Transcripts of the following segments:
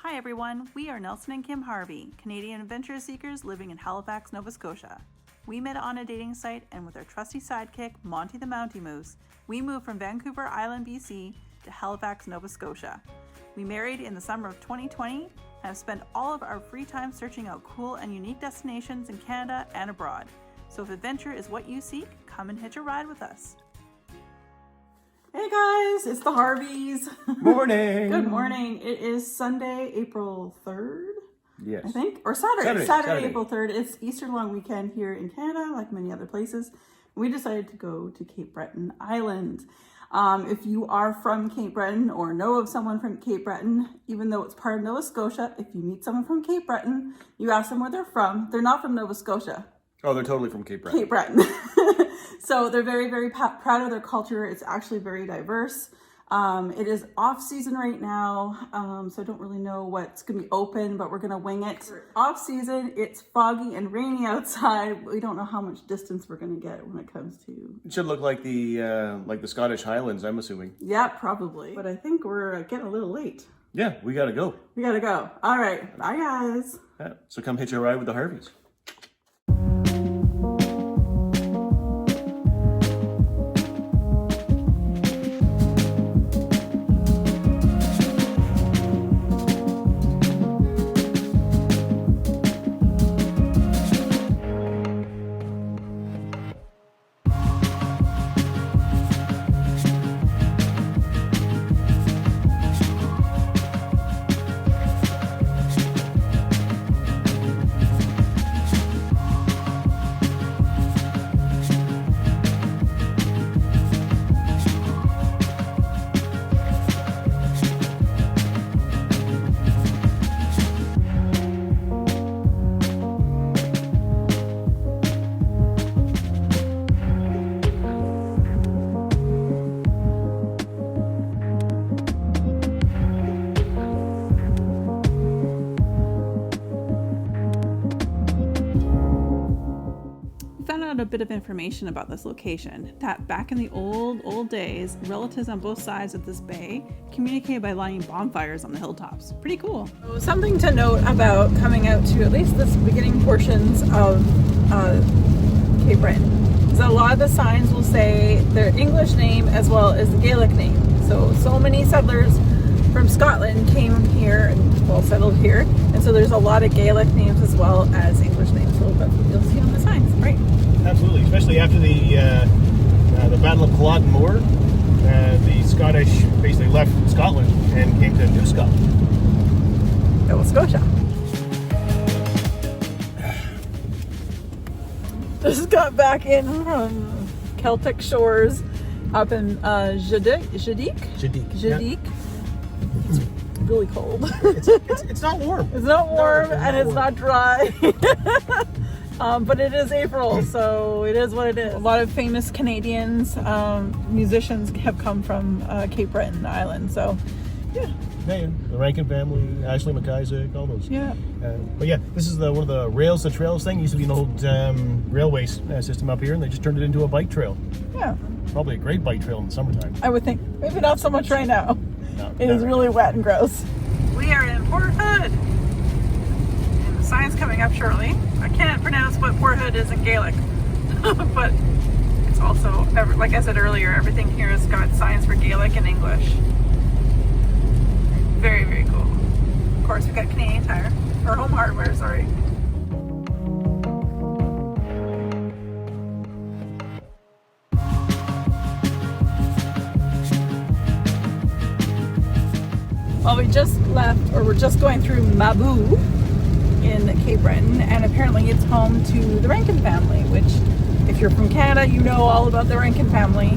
Hi everyone, we are Nelson and Kim Harvey, Canadian adventure seekers living in Halifax, Nova Scotia. We met on a dating site, and with our trusty sidekick, Monty the Mountie Moose, we moved from Vancouver Island, BC to Halifax, Nova Scotia. We married in the summer of 2020 and have spent all of our free time searching out cool and unique destinations in Canada and abroad. So if adventure is what you seek, come and hitch a ride with us. Hey guys, it's the Harveys. Morning. Good morning. It is Sunday, April 3rd. Yes. I think, or Saturday, April 3rd. It's Easter long weekend here in Canada, like many other places. We decided to go to Cape Breton Island. If you are from Cape Breton or know of someone from Cape Breton, even though it's part of Nova Scotia, if you meet someone from Cape Breton, you ask them where they're from. They're not from Nova Scotia. Oh, they're totally from Cape Breton. Cape Breton. So they're very, very proud of their culture. It's actually very diverse. It is off season right now, so I don't really know what's going to be open, but we're going to wing it. Off season, it's foggy and rainy outside. We don't know how much distance we're going to get when it comes to... It should look like the Scottish Highlands, I'm assuming. Yeah, probably. But I think we're getting a little late. Yeah, we gotta go. We gotta go. All right. Bye, guys. Yeah, so come hitch a ride with the Harveys. A bit of information about this location, that back in the old days, relatives on both sides of this bay communicated by lighting bonfires on the hilltops. Pretty cool. So something to note about coming out to at least the beginning portions of Cape Breton is that a lot of the signs will say their English name as well as the Gaelic name. So many settlers from Scotland came here and settled here, and so there's a lot of Gaelic names as well as English names. So that's what you'll see on the signs, right? Absolutely, especially after the Battle of Culloden Moor, the Scottish basically left Scotland and came to New Scotland. Nova Scotia. Just got back in from Celtic shores up in Jadique. Yeah. It's really cold. It's not warm. It's not warm and it's not dry. But it is April, so it is what it is. A lot of famous Canadians, musicians have come from Cape Breton Island, so yeah. Yeah, the Rankin family, Ashley McIsaac, all those. Yeah. But yeah, this is one of the rails to trails thing. It used to be an old railway system up here, and they just turned it into a bike trail. Yeah. Probably a great bike trail in the summertime. I would think. Maybe not so much right now. No, it is really wet and gross. We are in Port Hood. And the sign's coming up shortly. I can't pronounce what Port Hood is in Gaelic, but it's also, like I said earlier, everything here has got signs for Gaelic and English. Very, very cool. Of course, we've got Canadian Tire, or Home Hardware, sorry. Well, we just left, or we're just going through Mabou in Cape Breton, and apparently it's home to the Rankin family, which if you're from Canada, you know all about the Rankin family.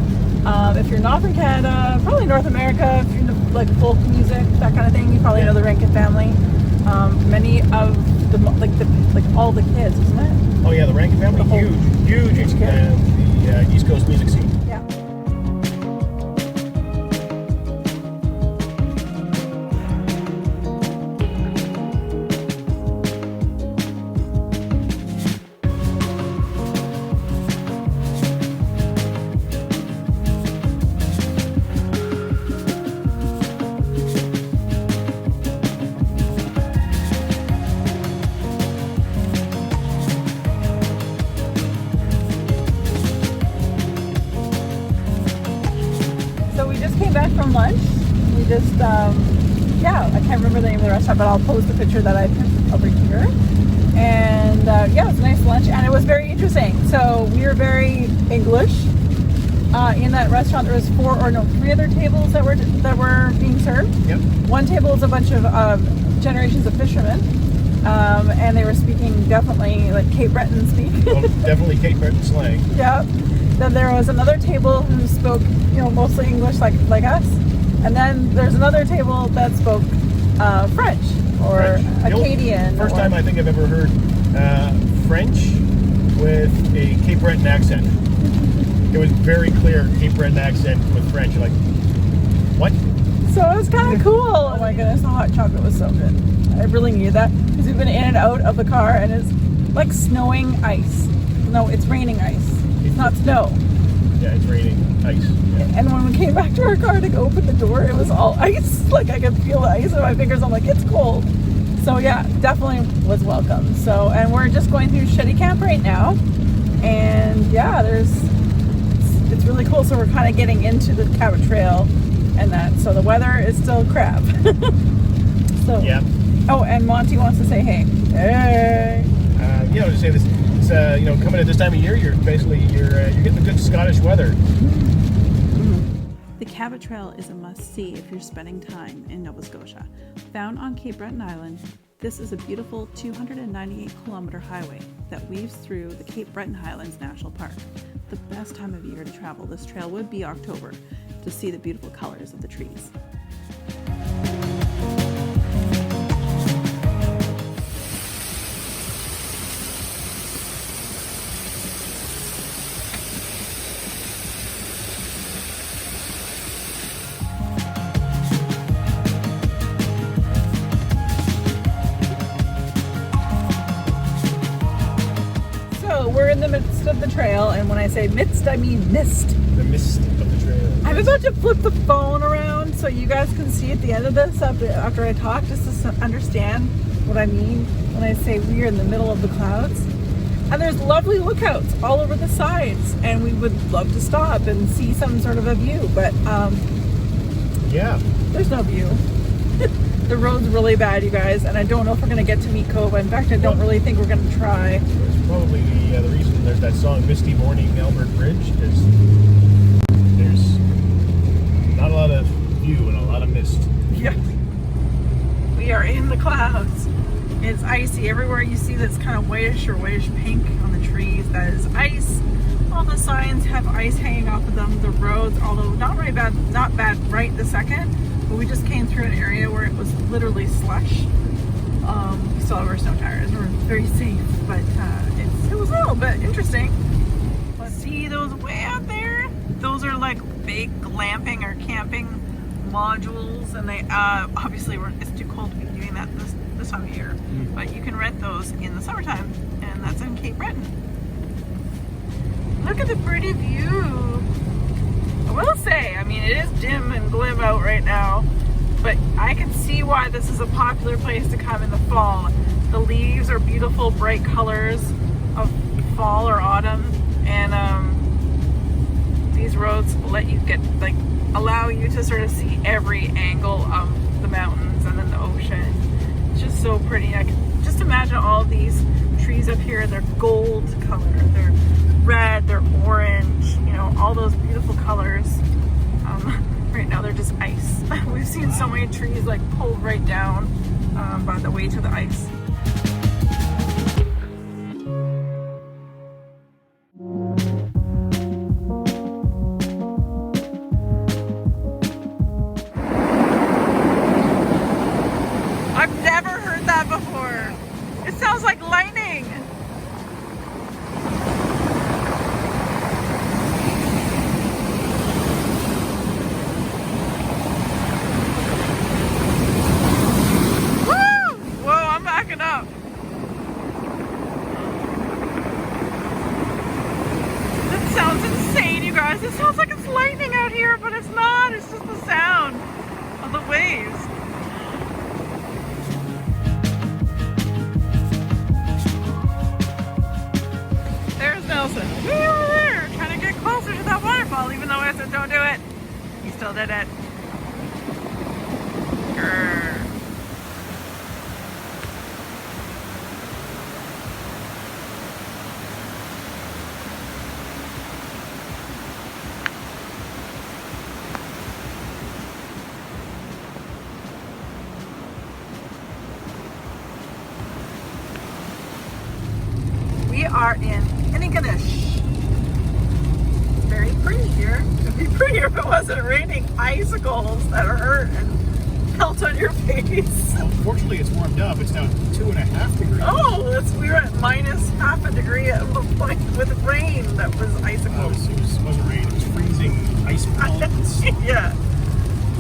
If you're not from Canada, probably North America, if you're into like folk music, that kind of thing, you probably know the Rankin family. Many of the all the kids, isn't it? Oh yeah, the Rankin family, huge in the East Coast music scene. Yeah. lunch. We just, yeah, I can't remember the name of the restaurant, but I'll post a picture that I took over here. And yeah, it was a nice lunch, and it was very interesting. So we were very English. In that restaurant, there was 3 other tables that were being served. Yep. One table was a bunch of generations of fishermen, and they were speaking definitely like Cape Breton speak. Well, definitely Cape Breton slang. Yeah. Then there was another table who spoke, mostly English like us, and then there's another table that spoke French or Acadian. First time I think I've ever heard French with a Cape Breton accent. It was very clear Cape Breton accent with French. You're like, what? So it was kind of cool. Oh my goodness, the hot chocolate was so good. I really needed that because we've been in and out of the car, and it's like snowing ice. No, it's raining ice. It's not snow. Yeah, it's raining ice. Yeah. And when we came back to our car to go open the door, it was all ice. Like I could feel the ice in my fingers. I'm like, it's cold. So yeah, definitely was welcome. So, and we're just going through Shetty Camp right now, and yeah, it's really cool. So we're kind of getting into the Cabot Trail and that. So the weather is still crap. So Yeah. Oh, and Monty wants to say hey. Hey. To say this, it's, coming at this time of year, you're getting the good Scottish weather. The Cabot Trail is a must-see if you're spending time in Nova Scotia. Found on Cape Breton Island, this is a beautiful 298-kilometer highway that weaves through the Cape Breton Highlands National Park. The best time of year to travel this trail would be October to see the beautiful colors of the trees. We're in the midst of the trail, and when I say midst, I mean mist. The mist of the trail. I'm about to flip the phone around so you guys can see at the end of this after I talk, just to understand what I mean when I say we're in the middle of the clouds. And there's lovely lookouts all over the sides, and we would love to stop and see some sort of a view, but Yeah. there's no view. The road's really bad, you guys, and I don't know if we're going to get to Meat Cove. In fact, I don't really think we're going to try. It's probably the reason there's that song Misty Morning Albert Bridge, because there's not a lot of view and a lot of mist. Yeah. We are in the clouds. It's icy. Everywhere you see that's kind of whitish or whitish pink on the trees, that is ice. All the signs have ice hanging off of them. The roads, although not bad right this second, but we just came through an area where it was literally slush. We still have our snow tires. We're very safe, but it was a little bit interesting. See those way out there? Those are like big glamping or camping modules, and they obviously it's too cold to be doing that this time of year. But you can rent those in the summertime, and that's in Cape Breton. Look at the pretty view. I will say, I mean, it is dim and glim out right now, but I can see why this is a popular place to come in the fall. The leaves are beautiful, bright colors of fall or autumn, and these roads let you allow you to sort of see every angle of the mountains and then the ocean. It's just so pretty. I can just imagine all of these trees up here. They're gold color, they're red, they're orange, all those beautiful colors. Right now they're just ice. We've seen so many trees pulled right down by the weight of the ice. I've never heard that before. It sounds like lightning. Up. That sounds insane, you guys. It sounds like it's lightning out here, but it's not. It's just the sound of the waves. There's Nelson. Way over there, trying to get closer to that waterfall, even though I said don't do it. He still did it. are in Inigonish. Very pretty here. It'd be prettier if it wasn't raining icicles that hurt and melt on your face. Well, fortunately, it's warmed up. It's now 2.5 degrees. Oh, we were at minus half a degree at one point with rain that was icicles. It wasn't rain. It was freezing ice pelts. Yeah.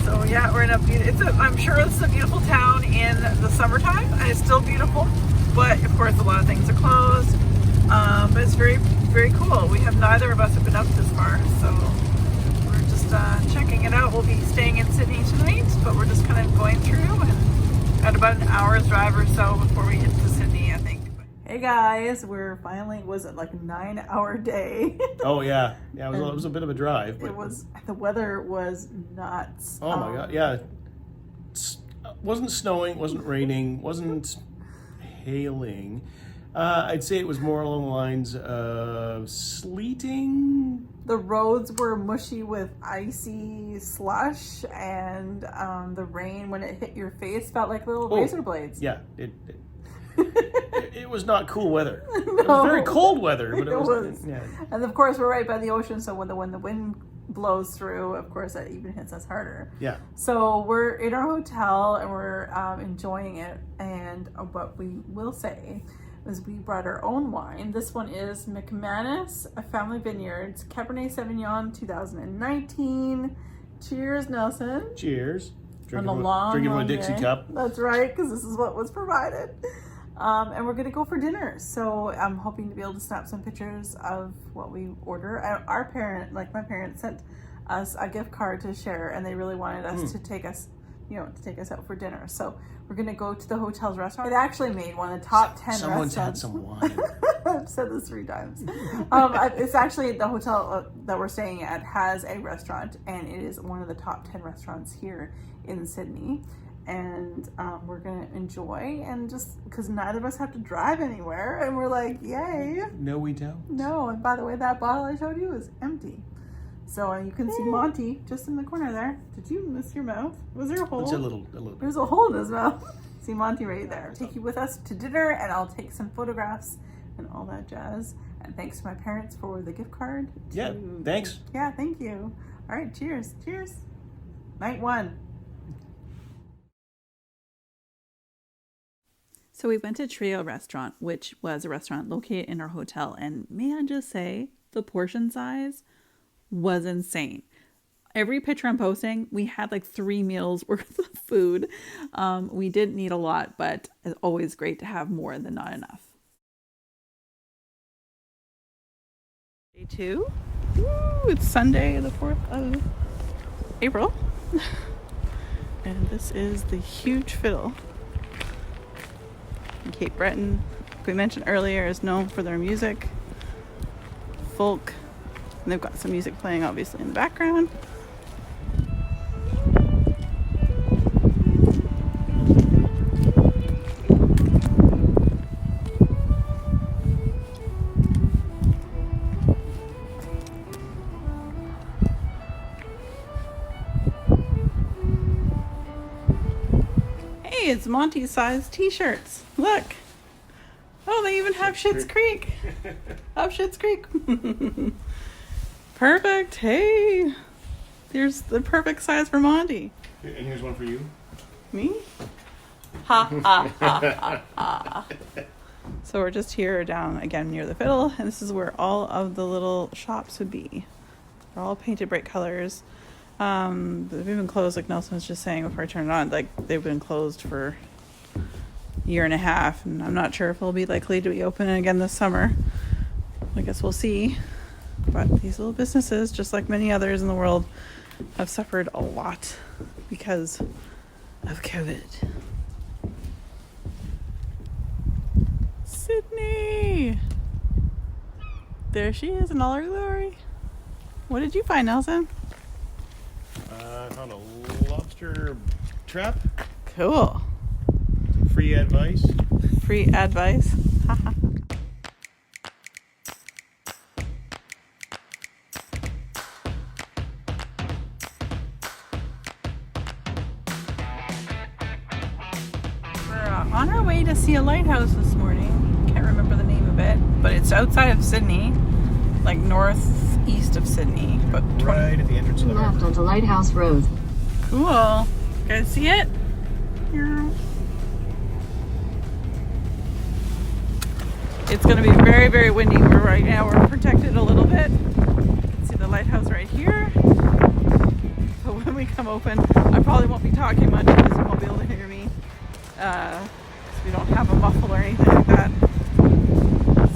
So yeah, we're in a beautiful. I'm sure it's a beautiful town in the summertime, and it's still beautiful. But of course, a lot of things are closed. But it's very, very cool. Neither of us have been up this far, so we're just checking it out. We'll be staying in Sydney tonight, but we're just kind of going through and got about an hour's drive or so before we hit to Sydney, I think. Hey guys, we're finally, was it like a 9-hour day? Oh yeah, yeah. It was a bit of a drive. But The weather was nuts. Oh my god, yeah. Wasn't snowing, wasn't raining, wasn't hailing. I'd say it was more along the lines of sleeting. The roads were mushy with icy slush, and the rain, when it hit your face, felt like little razor blades. Yeah, it was not cool weather. No. It was very cold weather, but it was. Yeah. And of course, we're right by the ocean, so when the wind blows through, of course, that even hits us harder. Yeah. So we're in our hotel and we're enjoying it. And what we will say is we brought our own wine. This one is McManus, a Family Vineyards Cabernet Sauvignon 2019. Cheers, Nelson. Cheers. Drinking from a Dixie cup. That's right, because this is what was provided. And we're going to go for dinner. So I'm hoping to be able to snap some pictures of what we order. My parents sent us a gift card to share, and they really wanted us to take us out for dinner. So we're going to go to the hotel's restaurant. It actually made one of the top 10 Someone's restaurants. had some wine. I've said this 3 times. It's actually the hotel that we're staying at has a restaurant, and it is one of the top 10 restaurants here in Sydney. And we're gonna enjoy, and just because neither of us have to drive anywhere, and we're like, yay. No, we don't. No, and by the way, that bottle I showed you is empty. So you can see Monty just in the corner there. Did you miss your mouth? Was there a hole? It's a little. There's a hole in his mouth. See Monty right there. Take you with us to dinner, and I'll take some photographs and all that jazz. And thanks to my parents for the gift card. Yeah, thanks. Yeah, thank you. All right, cheers. Cheers. Night 1. So we went to Trio Restaurant, which was a restaurant located in our hotel. And may I just say, the portion size was insane. Every picture I'm posting, we had like 3 meals worth of food. We didn't need a lot, but it's always great to have more than not enough. Day 2. Woo, it's Sunday, the 4th of April. And this is the Huge Fiddle. Cape Breton, like we mentioned earlier, is known for their music, folk, and they've got some music playing obviously in the background. Hey, it's Monty-sized t-shirts. Look. Oh, they even have Schitt's Creek. Up Schitt's Creek. Perfect. Hey. There's the perfect size for Monty. And here's one for you. Me? Ha ha ha ha. So we're just here down again near the fiddle, and this is where all of the little shops would be. They're all painted bright colors. They've been closed, like Nelson was just saying before I turned it on. Like, they've been closed for a year and a half, and I'm not sure if they'll be likely to be open again this summer. I guess we'll see. But these little businesses, just like many others in the world, have suffered a lot because of COVID. Sydney! There she is in all her glory. What did you find, Nelson? I found a lobster trap. Cool. Free advice. Free advice. We're on our way to see a lighthouse this morning. Can't remember the name of bit, but it's outside of Sydney, like northeast of Sydney. But Right at the entrance of the Left harbor. onto Lighthouse Road. cool. You guys see it? Yeah. It's going to be very, very windy. Right now we're protected a little bit. You can see the lighthouse right here. So when we come open, I probably won't be talking much because you won't be able to hear me. Because we don't have a muffle or anything like that.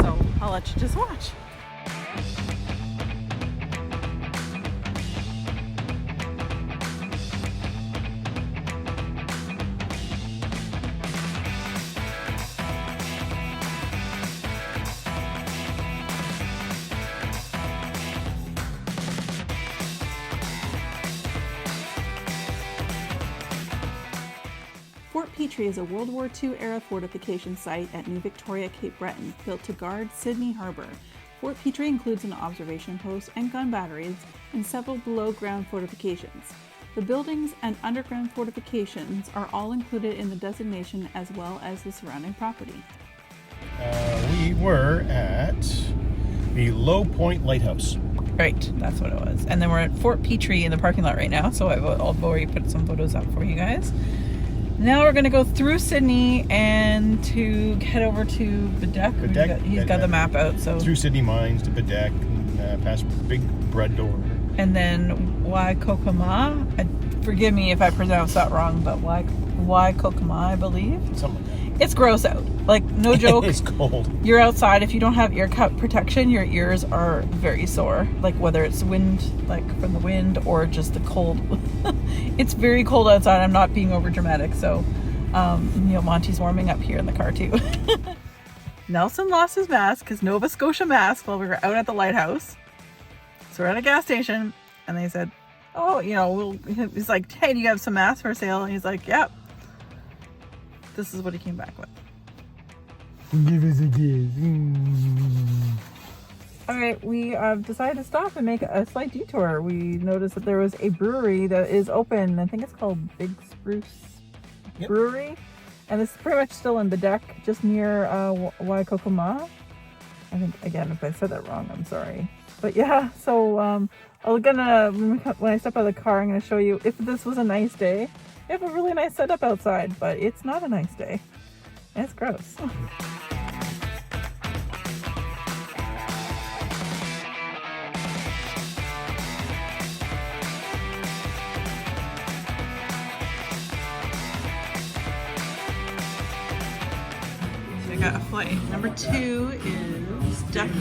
So I'll let you just watch. Fort Petri is a World War II era fortification site at New Victoria, Cape Breton, built to guard Sydney Harbour. Fort Petri includes an observation post and gun batteries and several below-ground fortifications. The buildings and underground fortifications are all included in the designation as well as the surrounding property. We were at the Low Point Lighthouse. Right, that's what it was. And then we're at Fort Petri in the parking lot right now, so I've already put some photos up for you guys. Now we're going to go through Sydney and to head over to Bedeck. He's got the map out. So Through Sydney Mines to Bedeck, and past Big Bread Door. And then Waikokama. Forgive me if I pronounce that wrong, but Waikokama, I believe. Something like that. It's gross out. Like, no joke. It's cold. You're outside. If you don't have ear cup protection, your ears are very sore. Like, whether it's wind, like from the wind, or just the cold. It's very cold outside. I'm not being over dramatic. So, Monty's warming up here in the car too. Nelson lost his mask, his Nova Scotia mask, while we were out at the lighthouse. So we're at a gas station, and they said, "Oh, he's like, hey, do you have some masks for sale?" And he's like, "Yep." This is what he came back with. Give us a gift. All right, we decided to stop and make a slight detour. We noticed that there was a brewery that is open. I think it's called Big Spruce Brewery. And this is pretty much still in Bedeck, just near Waikokama. I think, again, if I said that wrong, I'm sorry. But yeah, so when I step out of the car, I'm going to show you if this was a nice day. They have a really nice setup outside, but it's not a nice day. And it's gross. So we got a flight. Number 2 is Death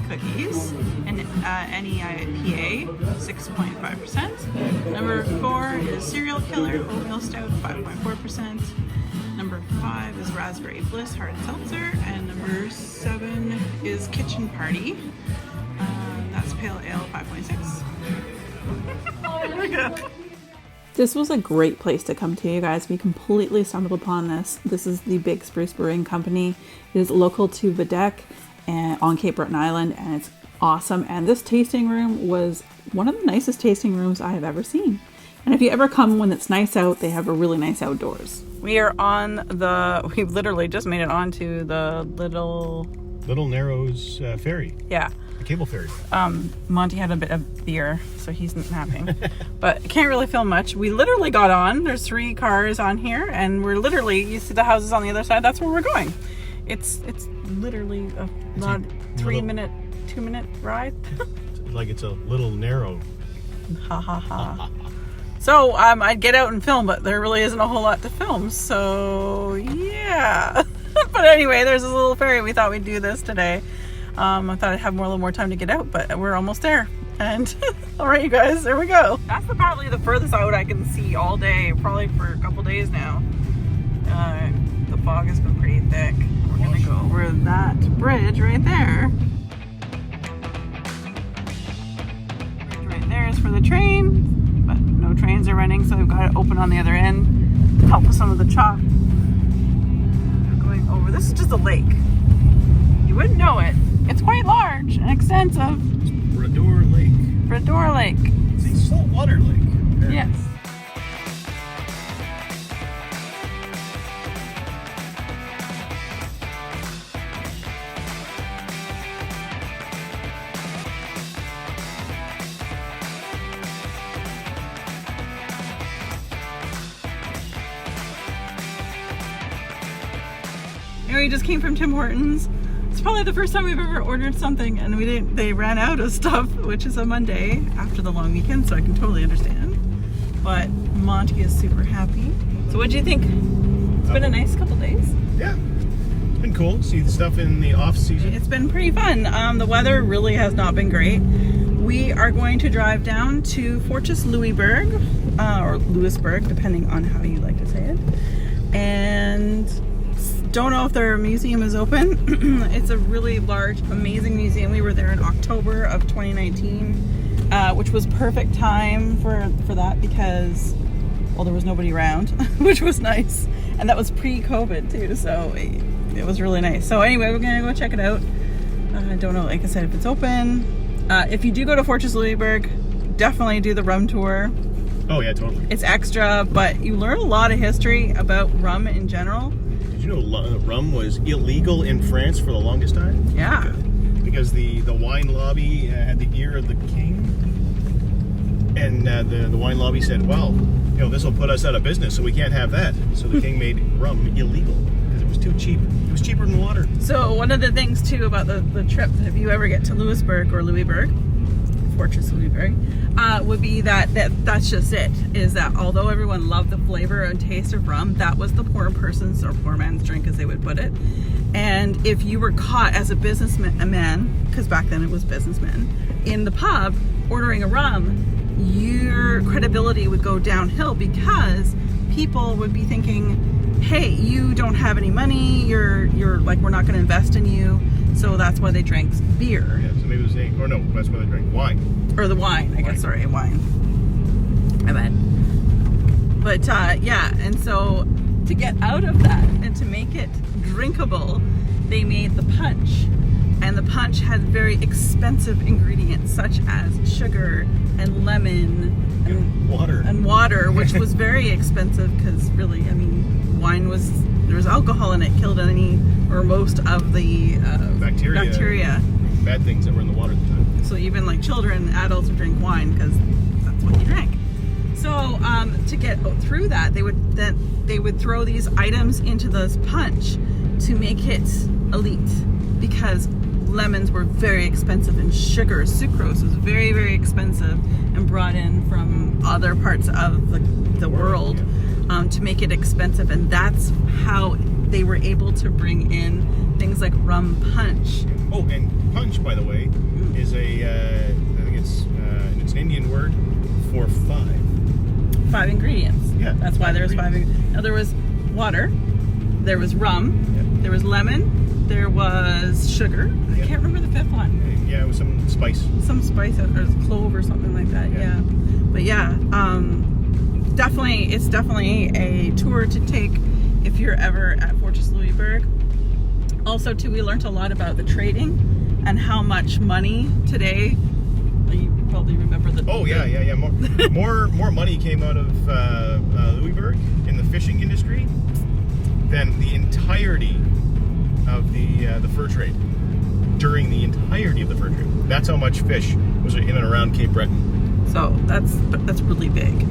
Cookies, and NEIPA 6.5%. Number 4 is Serial Killer Oatmeal Stout 5.4%. Number 5 is Raspberry Bliss Hard Seltzer, and number 7 is Kitchen Party. That's Pale Ale 5.6. There we go. This was a great place to come to, you guys. We completely stumbled upon this. This is the Big Spruce Brewing Company. It is local to Bedeck and on Cape Breton Island, and it's awesome. And this tasting room was one of the nicest tasting rooms I have ever seen. And if you ever come when it's nice out, they have a really nice outdoors. We are we literally just made it onto the Little Narrows ferry. Yeah. The cable ferry. Monty had a bit of beer, so he's napping. But can't really film much. We literally got on. There's 3 cars on here, and we're literally, you see the houses on the other side, that's where we're going. It's literally a 2-minute ride. Like it's a little narrow. Ha ha ha. So I'd get out and film, but there really isn't a whole lot to film. So yeah. But anyway, there's this little ferry. We thought we'd do this today. I thought I'd have a little more time to get out, but we're almost there. And all right, you guys, there we go. That's probably the furthest out I can see all day, probably for a couple days now. The fog has been pretty thick. We're gonna go over that bridge right there. Bridge right there is for the train, but no trains are running, so we've got it open on the other end to help with some of the chalk. Going over. This is just a lake. You wouldn't know it. It's quite large and extensive. Bredor Lake. Bredor Lake. It's a saltwater lake. Apparently. Yes. And we just came from Tim Hortons. It's probably the first time we've ever ordered something, and they ran out of stuff, which is a Monday after the long weekend, so I can totally understand. But Monty is super happy. So what do you think? It's been a nice couple days. Yeah, it's been cool. See the stuff in the off season. It's been pretty fun. The weather really has not been great. We are going to drive down to Fortress Louisburg, or Louisburg, depending on how you like to say it. And don't know if their museum is open. It's a really large, amazing museum. We were there in October of 2019, which was perfect time for that because, well, there was nobody around, which was nice. And that was pre-COVID too, so it was really nice. So anyway, we're gonna go check it out. I don't know, like I said, if it's open. If you do go to Fortress Louisburg, definitely do the rum tour. Oh yeah, totally. It's extra, but you learn a lot of history about rum in general. Did you know rum was illegal in France for the longest time? Yeah. Because the wine lobby had the ear of the king, and the wine lobby said, well, you know, this will put us out of business, so we can't have that. So the king made rum illegal because it was too cheap. It was cheaper than water. So one of the things too about the trip, if you ever get to Louisburg or Louisburg, Fortress Louisburg, would be that's just it, is that although everyone loved the flavor and taste of rum, that was the poor person's or poor man's drink, as they would put it. And if you were caught as a businessman, because back then it was businessmen, in the pub ordering a rum, your credibility would go downhill because people would be thinking, hey, you don't have any money, you're like, we're not going to invest in you. So that's why they drank beer. Yeah, so maybe it was or no, that's why they drank wine. Or the wine, I guess, sorry, wine. I meant. But yeah, and so to get out of that and to make it drinkable, they made the punch. And the punch had very expensive ingredients such as sugar and lemon and water, which was very expensive because really, I mean, wine was, there was alcohol in it, killed any or most of the bacteria. Bad things that were in the water at the time. So even like children, adults would drink wine because that's what you drank. So to get through that, they would throw these items into this punch to make it elite, because lemons were very expensive and sugar, sucrose, was very, very expensive and brought in from other parts of the world to make it expensive. And that's how they were able to bring in things like rum punch. Oh, and punch, by the way, is I think it's an Indian word for five ingredients. Yeah. That's why there's five. Now there was water, there was rum, there was lemon, there was sugar. I can't remember the fifth one. Yeah, it was some spice. Some spice, or clove or something like that. Yeah. But yeah, it's definitely a tour to take if you're ever at Fortress Louisburg. Also, too, we learned a lot about the trading and how much money today. You probably remember the. Oh yeah. More money came out of Louisburg in the fishing industry than the entirety of the fur trade. During the entirety of the fur trade, that's how much fish was in and around Cape Breton. So that's really big.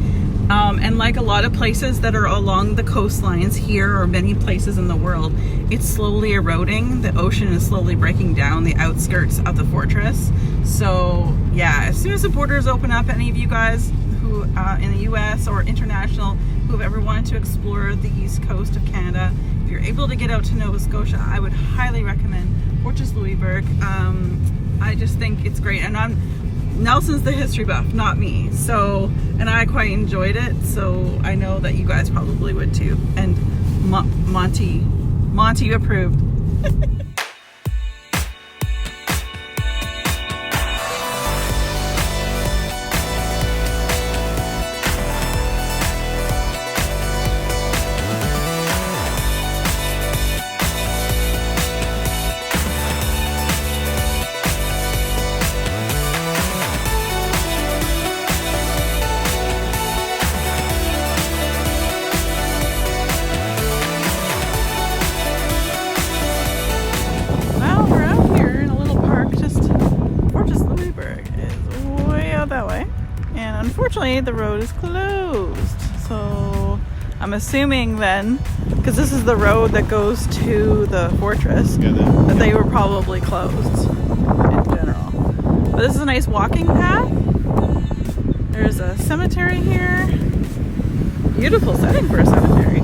And like a lot of places that are along the coastlines here, or many places in the world, it's slowly eroding. The ocean is slowly breaking down the outskirts of the fortress. So yeah, as soon as the borders open up, any of you guys who in the US or international who have ever wanted to explore the east coast of Canada, if you're able to get out to Nova Scotia, I would highly recommend Fortress Louisburg. I just think it's great. And Nelson's the history buff, not me. So, and I quite enjoyed it. So I know that you guys probably would too. And Monty approved. Unfortunately, the road is closed, so I'm assuming then Because this is the road that goes to the fortress. Yeah, That they were probably closed in general. But this is a nice walking path. There's a cemetery here. Beautiful setting for a cemetery.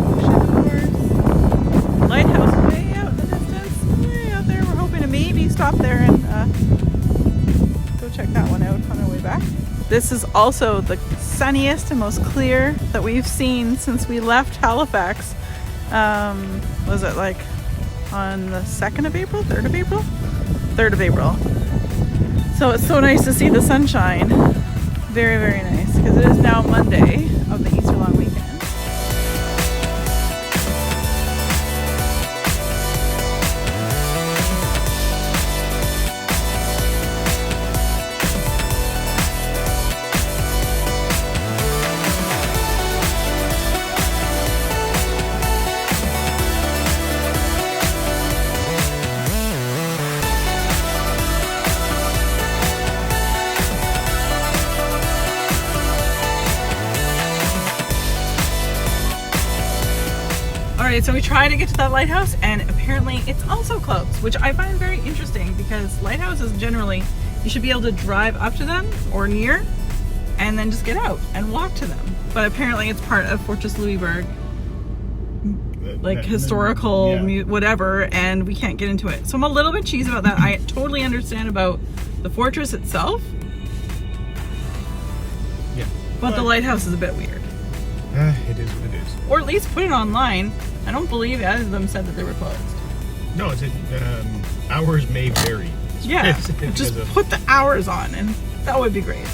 Ocean, of course. Lighthouse way out in the distance. Way out there. We're hoping to maybe stop there and go check that one out on our way back. This is also the sunniest and most clear that we've seen since we left Halifax. Was it like on the 2nd of April? 3rd of April? 3rd of April. So it's so nice to see the sunshine. Very, very nice. Because it is now Monday of the Easter long weekend. Alright, so we tried to get to that lighthouse and apparently it's also closed, which I find very interesting because lighthouses generally, you should be able to drive up to them or near and then just get out and walk to them. But apparently it's part of Fortress Louisburg, like historical, whatever, and we can't get into it. So I'm a little bit cheesy about that. I totally understand about the fortress itself. Yeah. But the lighthouse is a bit weird. It is what it is. Or at least put it online. I don't believe any of them said that they were closed. No, it's hours may vary. Yeah, just put the hours on and that would be great.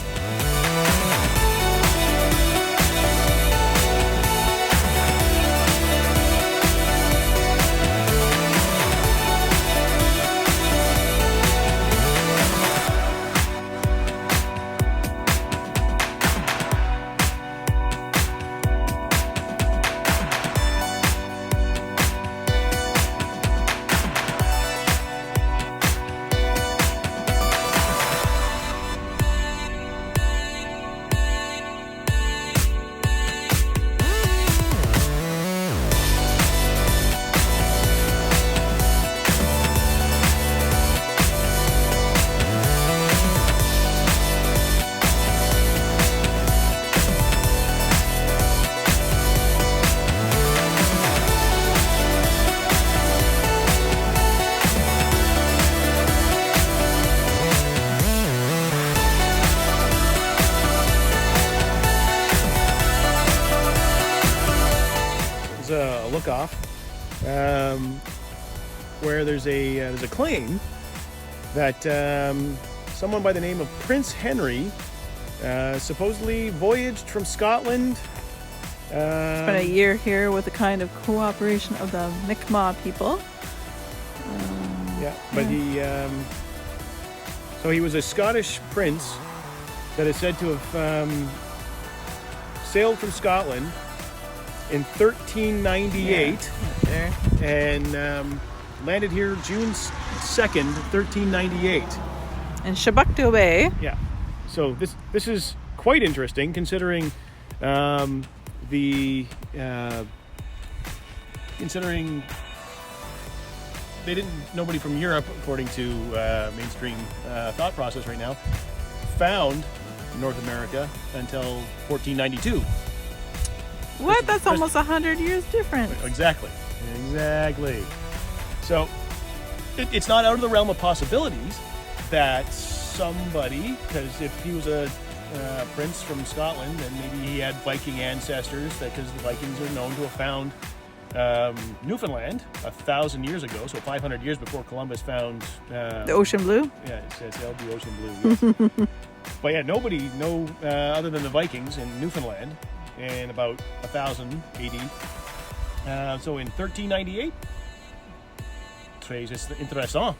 A look off where there's a claim that someone by the name of Prince Henry supposedly voyaged from Scotland. Spent a year here with the kind of cooperation of the Mi'kmaq people. He was a Scottish prince that is said to have sailed from Scotland in 1398 and landed here June 2nd, 1398. In Shabukto Bay. Yeah. So this is quite interesting considering nobody from Europe, according to mainstream thought process right now, found North America until 1492. What? That's almost 100 years difference. Exactly. So it's not out of the realm of possibilities that somebody, because if he was a prince from Scotland, then maybe he had Viking ancestors, because the Vikings are known to have found Newfoundland 1,000 years ago, so 500 years before Columbus found the ocean blue. Yeah, it sailed the ocean blue. Yes. But yeah, nobody other than the Vikings in Newfoundland in about 1000 AD. So in 1398, très intéressant.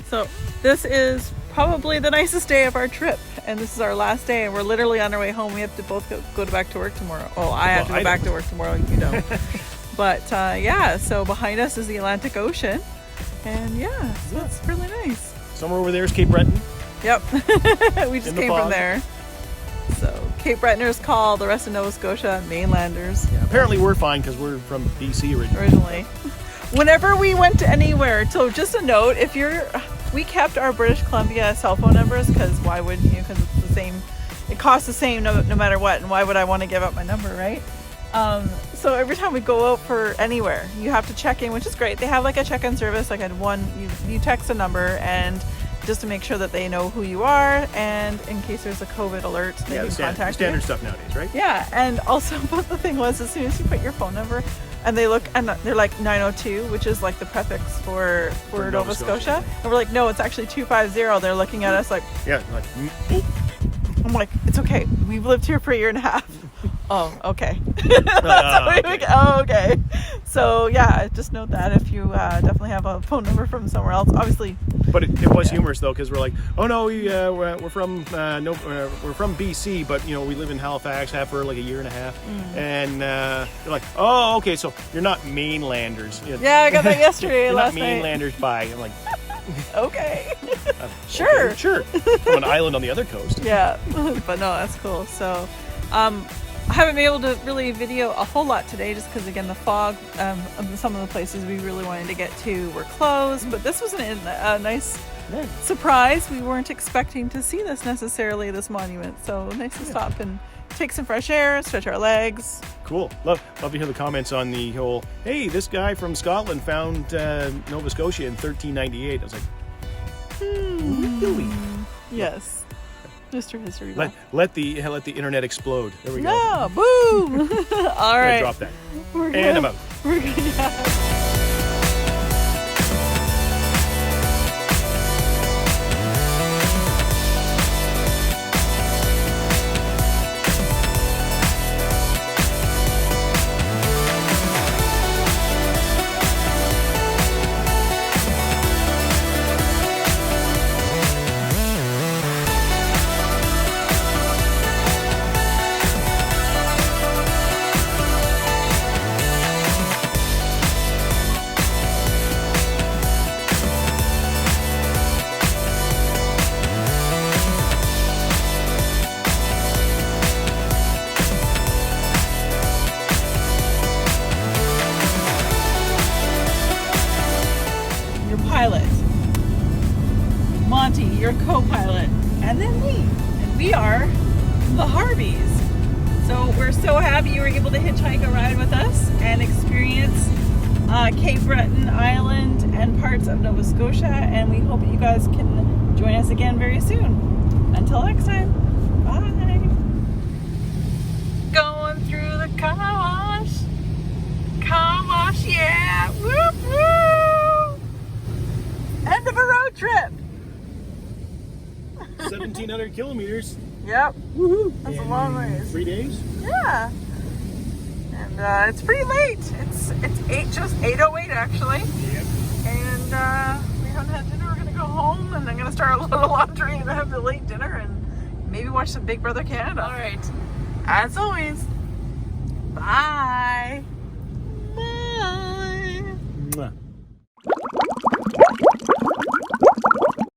So this is probably the nicest day of our trip, and this is our last day, and we're literally on our way home. We have to both go back to work tomorrow. Oh, I have to go back to work tomorrow. You don't. But so behind us is the Atlantic Ocean, and so it's really nice. Somewhere over there is Cape Breton. Yep. We just came from there. So Cape Bretoners call the rest of Nova Scotia mainlanders. Yeah, apparently we're fine because we're from BC Originally. Whenever we went anywhere, so just a note, we kept our British Columbia cell phone numbers because why wouldn't you? Because it's the same, it costs the same no matter what, and why would I want to give up my number, right? So every time we go out for anywhere, you have to check in, which is great. They have like a check-in service, like you text a number and just to make sure that they know who you are, and in case there's a COVID alert, they can contact you. Standard stuff nowadays, right? Yeah, and also, but the thing was, as soon as you put your phone number, and they look, and they're like 902, which is like the prefix for Nova Scotia, and we're like, no, it's actually 250. They're looking at us like, yeah, like. I'm like, it's okay. We've lived here for a year and a half. Oh, okay. Okay. So yeah, just note that if you definitely have a phone number from somewhere else, obviously. But it was humorous though, because we're like, oh no, we're from BC, but you know we live in Halifax, have for like a year and a half, and they're like, oh okay, so you're not mainlanders. Yeah, I got that yesterday. You're last not mainlanders by. I'm like, okay. Sure. Okay, sure. From an island on the other coast. Yeah, but no, that's cool. So, I haven't been able to really video a whole lot today just because, again, the fog of some of the places we really wanted to get to were closed. But this was a nice surprise. We weren't expecting to see this necessarily, this monument. So nice to stop and take some fresh air, stretch our legs. Cool. Love to hear the comments on the whole, hey, this guy from Scotland found Nova Scotia in 1398. I was like, really? Yes. Mr. History. Let the internet explode. There we go. No, boom. All right. Drop that. And I'm out. We're good. Yeah. Pilot, Monty, your co-pilot, and then me. And we are the Harveys. So we're so happy you were able to hitchhike a ride with us and experience Cape Breton Island and parts of Nova Scotia. And we hope that you guys can join us again very soon. Until next time, bye. Going through the car wash. Car wash, yeah. Whoop, whoop. End of a road trip. 1,700 kilometers. Yep. Woohoo. That's a long ways. 3 days? Yeah. And it's pretty late. It's 8:08 actually. Yep. And we haven't had dinner. We're gonna go home and I'm gonna start a little laundry and have the late dinner and maybe watch some Big Brother Canada. All right. As always. Bye.